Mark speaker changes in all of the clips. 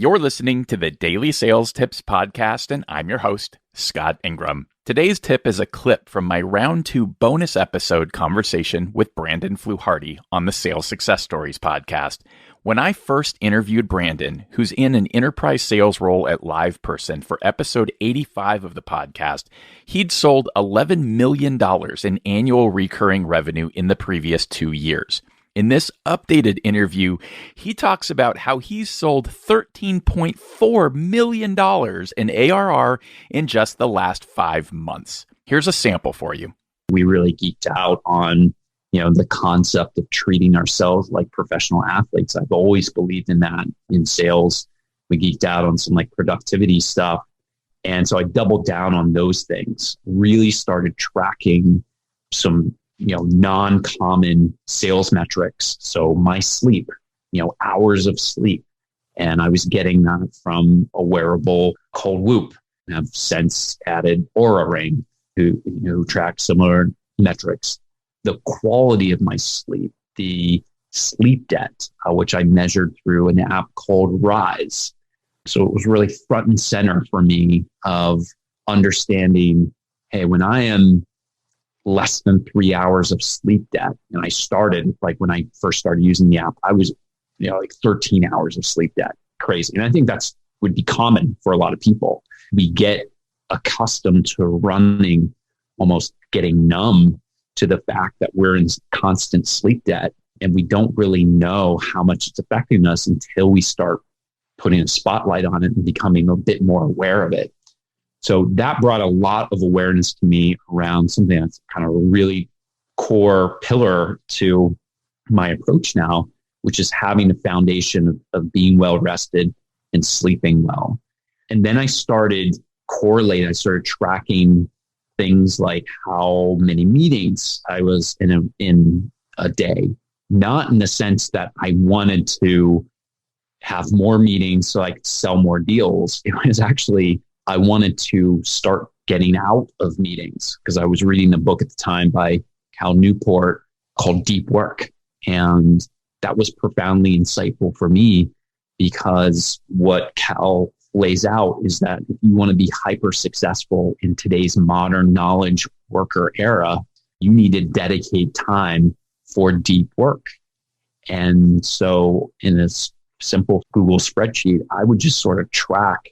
Speaker 1: You're listening to the Daily Sales Tips Podcast, and I'm your host, Scott Ingram. Today's tip is a clip from my round 2 bonus episode conversation with Brandon Fluharty on the Sales Success Stories podcast. When I first interviewed Brandon, who's in an enterprise sales role at LivePerson for episode 85 of the podcast, he'd sold $11 million in annual recurring revenue in the previous 2 years. In this updated interview, he talks about how he's sold $13.4 million in ARR in just the last 5 months. Here's a sample for you.
Speaker 2: We really geeked out on, the concept of treating ourselves like professional athletes. I've always believed in that in sales. We geeked out on some productivity stuff. And so I doubled down on those things, really started tracking some non-common sales metrics. So my sleep, hours of sleep. And I was getting that from a wearable called Whoop. And I've since added Aura Ring who track similar metrics. The quality of my sleep, the sleep debt, which I measured through an app called Rise. So it was really front and center for me of understanding, hey, when I am less than 3 hours of sleep debt. And I started, when I first started using the app, I was, 13 hours of sleep debt. Crazy. And I think would be common for a lot of people. We get accustomed to running, almost getting numb to the fact that we're in constant sleep debt. And we don't really know how much it's affecting us until we start putting a spotlight on it and becoming a bit more aware of it. So that brought a lot of awareness to me around something that's kind of a really core pillar to my approach now, which is having a foundation of being well rested and sleeping well. And then I started tracking things like how many meetings I was in a day, not in the sense that I wanted to have more meetings so I could sell more deals. It was actually I wanted to start getting out of meetings because I was reading a book at the time by Cal Newport called Deep Work. And that was profoundly insightful for me because what Cal lays out is that if you want to be hyper successful in today's modern knowledge worker era, you need to dedicate time for deep work. And so in this simple Google spreadsheet, I would just sort of track,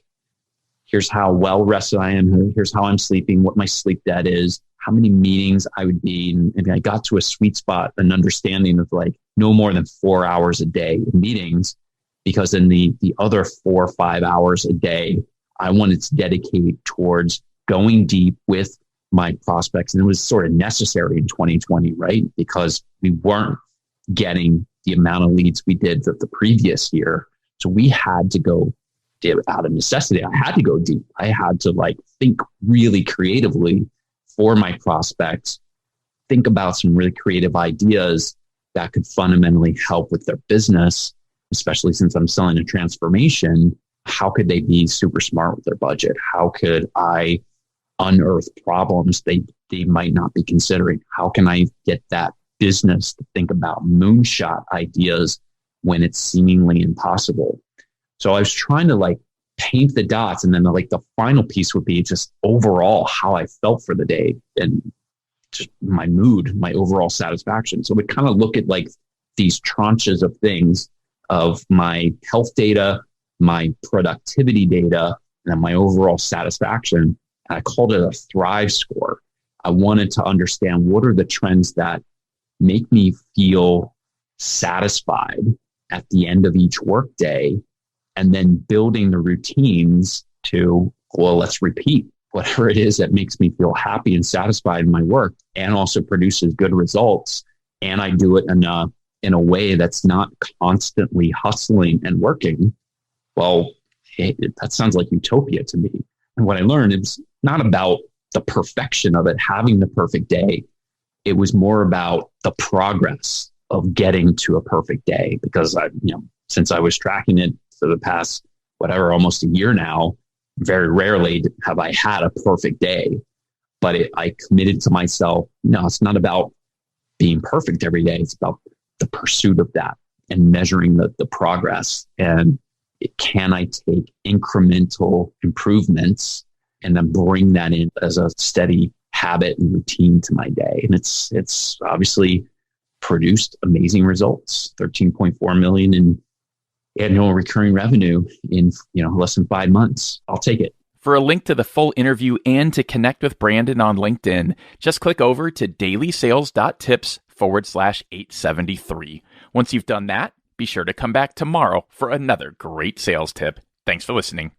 Speaker 2: here's how well rested I am. Here's how I'm sleeping, what my sleep debt is, how many meetings I would be. And I got to a sweet spot, an understanding of no more than 4 hours a day in meetings, because in the other 4 or 5 hours a day, I wanted to dedicate towards going deep with my prospects. And it was sort of necessary in 2020, right? Because we weren't getting the amount of leads we did the previous year. So we had to go out of necessity. I had to go deep. I had to think really creatively for my prospects, think about some really creative ideas that could fundamentally help with their business, especially since I'm selling a transformation. How could they be super smart with their budget? How could I unearth problems they might not be considering? How can I get that business to think about moonshot ideas when it's seemingly impossible? So I was trying to paint the dots, and then the final piece would be just overall how I felt for the day and just my mood, my overall satisfaction. So we kind of look at these tranches of things of my health data, my productivity data, and then my overall satisfaction. And I called it a Thrive score. I wanted to understand what are the trends that make me feel satisfied at the end of each workday, and then building the routines to, let's repeat whatever it is that makes me feel happy and satisfied in my work and also produces good results. And I do it in a way that's not constantly hustling and working. Well, that sounds like utopia to me. And what I learned, it was not about the perfection of it, having the perfect day. It was more about the progress of getting to a perfect day, because since I was tracking it for the past, almost a year now, very rarely have I had a perfect day. But I committed to myself, no, it's not about being perfect every day. It's about the pursuit of that and measuring the progress. And can I take incremental improvements and then bring that in as a steady habit and routine to my day? And it's obviously produced amazing results. 13.4 million in annual recurring revenue in less than 5 months. I'll take it.
Speaker 1: For a link to the full interview and to connect with Brandon on LinkedIn, just click over to dailysales.tips/873. Once you've done that, be sure to come back tomorrow for another great sales tip. Thanks for listening.